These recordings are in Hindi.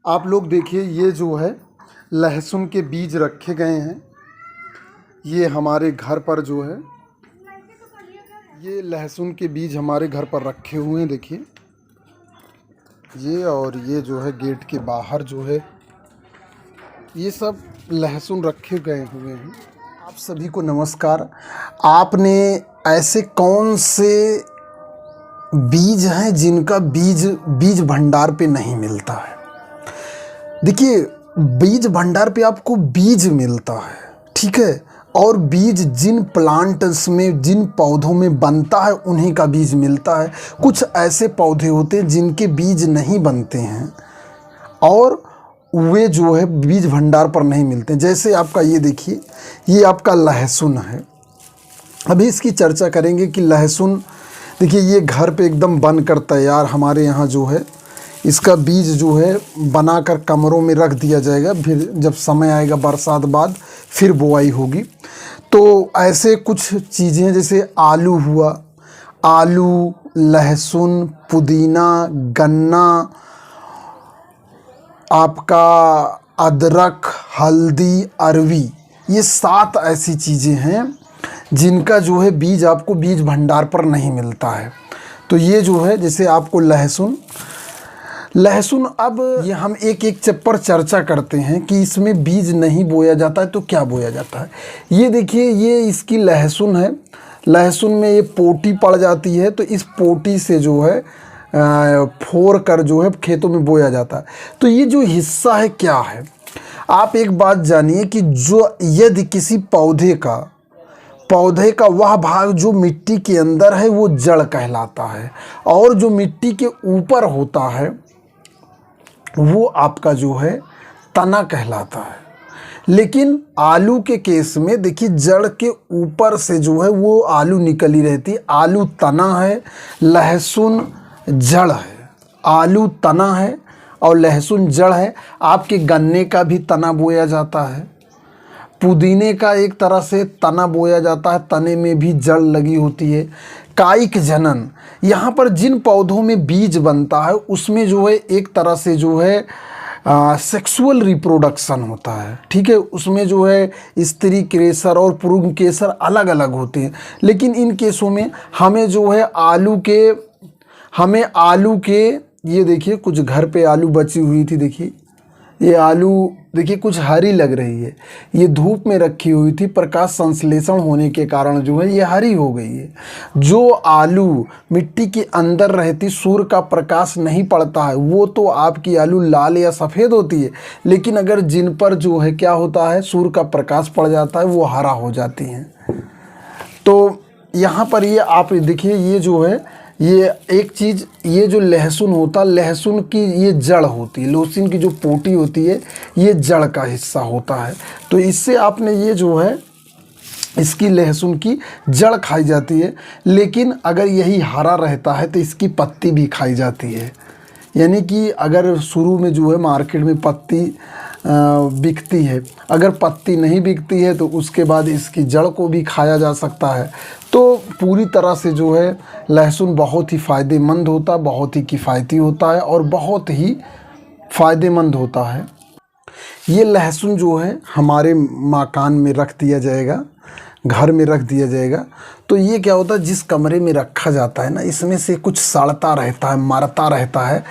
आप लोग देखिए, ये जो है लहसुन के बीज रखे गए हैं। ये हमारे घर पर जो है ये लहसुन के बीज हमारे घर पर रखे हुए हैं। देखिए ये, और ये जो है गेट के बाहर जो है ये सब लहसुन रखे गए हुए हैं। आप सभी को नमस्कार। आपने ऐसे कौन से बीज हैं जिनका बीज भंडार पे नहीं मिलता है? देखिए, बीज भंडार पे आपको बीज मिलता है, ठीक है, और बीज जिन प्लांट्स में, जिन पौधों में बनता है उन्हीं का बीज मिलता है। कुछ ऐसे पौधे होते हैं जिनके बीज नहीं बनते हैं और वे जो है बीज भंडार पर नहीं मिलते। जैसे आपका ये देखिए, ये आपका लहसुन है। अभी इसकी चर्चा करेंगे कि लहसुन, देखिए ये घर पे एकदम बनकर तैयार हमारे यहाँ जो है इसका बीज जो है बनाकर कमरों में रख दिया जाएगा। फिर जब समय आएगा बरसात बाद फिर बुआई होगी। तो ऐसे कुछ चीज़ें जैसे आलू हुआ, आलू, लहसुन, पुदीना, गन्ना, आपका अदरक, हल्दी, अरवी, ये 7 ऐसी चीज़ें हैं जिनका जो है बीज आपको बीज भंडार पर नहीं मिलता है। तो ये जो है, जैसे आपको लहसुन अब ये हम एक एक पर चर्चा करते हैं कि इसमें बीज नहीं बोया जाता है तो क्या बोया जाता है। ये देखिए, ये इसकी लहसुन है। लहसुन में ये पोटी पड़ जाती है, तो इस पोटी से जो है फोड़ कर जो है खेतों में बोया जाता है। तो ये जो हिस्सा है क्या है, आप एक बात जानिए कि जो यदि किसी पौधे का वह भाग जो मिट्टी के अंदर है वो जड़ कहलाता है, और जो मिट्टी के ऊपर होता है वो आपका जो है तना कहलाता है। लेकिन आलू के केस में देखिए, जड़ के ऊपर से जो है वो आलू निकली रहती है। आलू तना है, लहसुन जड़ है। आलू तना है और लहसुन जड़ है। आपके गन्ने का भी तना बोया जाता है, पुदीने का एक तरह से तना बोया जाता है, तने में भी जड़ लगी होती है। कायिक जनन, यहाँ पर जिन पौधों में बीज बनता है उसमें जो है एक तरह से जो है सेक्सुअल रिप्रोडक्शन होता है, ठीक है। उसमें जो है स्त्री केसर और पुरुष केसर अलग अलग होते हैं। लेकिन इन केसों में हमें जो है आलू के ये देखिए, कुछ घर पे आलू बची हुई थी। देखिए ये आलू, देखिए कुछ हरी लग रही है। ये धूप में रखी हुई थी, प्रकाश संश्लेषण होने के कारण जो है ये हरी हो गई है। जो आलू मिट्टी के अंदर रहती, सूर्य का प्रकाश नहीं पड़ता है, वो तो आपकी आलू लाल या सफ़ेद होती है। लेकिन अगर जिन पर जो है क्या होता है, सूर्य का प्रकाश पड़ जाता है, वो हरा हो जाती हैं। तो यहाँ पर ये आप देखिए, ये जो है, ये एक चीज़, ये जो लहसुन होता, लहसुन की ये जड़ होती है, लहसुन की जो पोटी होती है ये जड़ का हिस्सा होता है। तो इससे आपने ये जो है इसकी लहसुन की जड़ खाई जाती है। लेकिन अगर यही हरा रहता है तो इसकी पत्ती भी खाई जाती है। यानी कि अगर शुरू में जो है मार्केट में पत्ती बिकती है, अगर पत्ती नहीं बिकती है तो उसके बाद इसकी जड़ को भी खाया जा सकता है। तो पूरी तरह से जो है लहसुन बहुत ही फ़ायदेमंद होता है, बहुत ही किफ़ायती होता है और बहुत ही फ़ायदेमंद होता है। ये लहसुन जो है हमारे मकान में रख दिया जाएगा, घर में रख दिया जाएगा। तो ये क्या होता है, जिस कमरे में रखा जाता है ना, इसमें से कुछ सड़ता रहता है, मरता रहता है,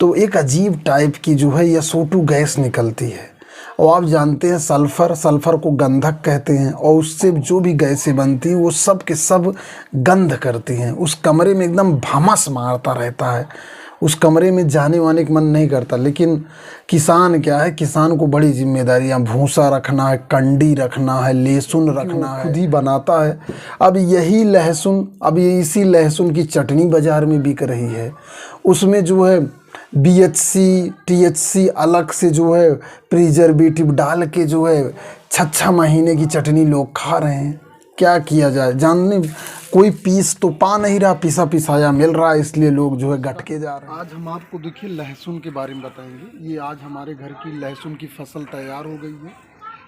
तो एक अजीब टाइप की जो है यह SO2 गैस निकलती है। और आप जानते हैं सल्फ़र को गंधक कहते हैं, और उससे जो भी गैसें बनती हैं वो सब के सब गंध करती हैं। उस कमरे में एकदम भमस मारता रहता है, उस कमरे में जाने वाने का मन नहीं करता। लेकिन किसान क्या है, किसान को बड़ी जिम्मेदारियां, भूसा रखना है, कंडी रखना है, लहसुन रखना है, खुद ही बनाता है। अब यही लहसुन, अब ये इसी लहसुन की चटनी बाज़ार में बिक रही है। उसमें जो है BHC THC अलग से जो है प्रिजर्वेटिव डाल के जो है 6 महीने की चटनी लोग खा रहे हैं। क्या किया जाए, जानने कोई पीस तो पा नहीं रहा, पिसा पिसाया मिल रहा है, इसलिए लोग जो है गटके जा रहे हैं। आज हम आपको देखिए लहसुन के बारे में बताएंगे। ये आज हमारे घर की लहसुन की फसल तैयार हो गई है।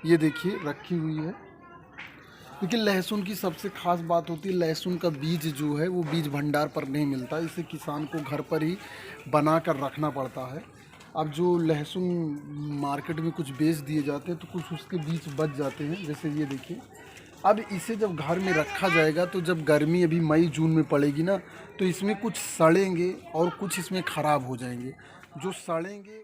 ये देखिए रखी हुई है। देखिए लहसुन की सबसे ख़ास बात होती है, लहसुन का बीज जो है वो बीज भंडार पर नहीं मिलता। इसे किसान को घर पर ही बना कर रखना पड़ता है। अब जो लहसुन मार्केट में कुछ बेच दिए जाते हैं तो कुछ उसके बीच बच जाते हैं, जैसे ये देखिए। अब इसे जब घर में रखा जाएगा तो जब गर्मी अभी मई जून में पड़ेगी ना, तो इसमें कुछ सड़ेंगे और कुछ इसमें ख़राब हो जाएंगे। जो सड़ेंगे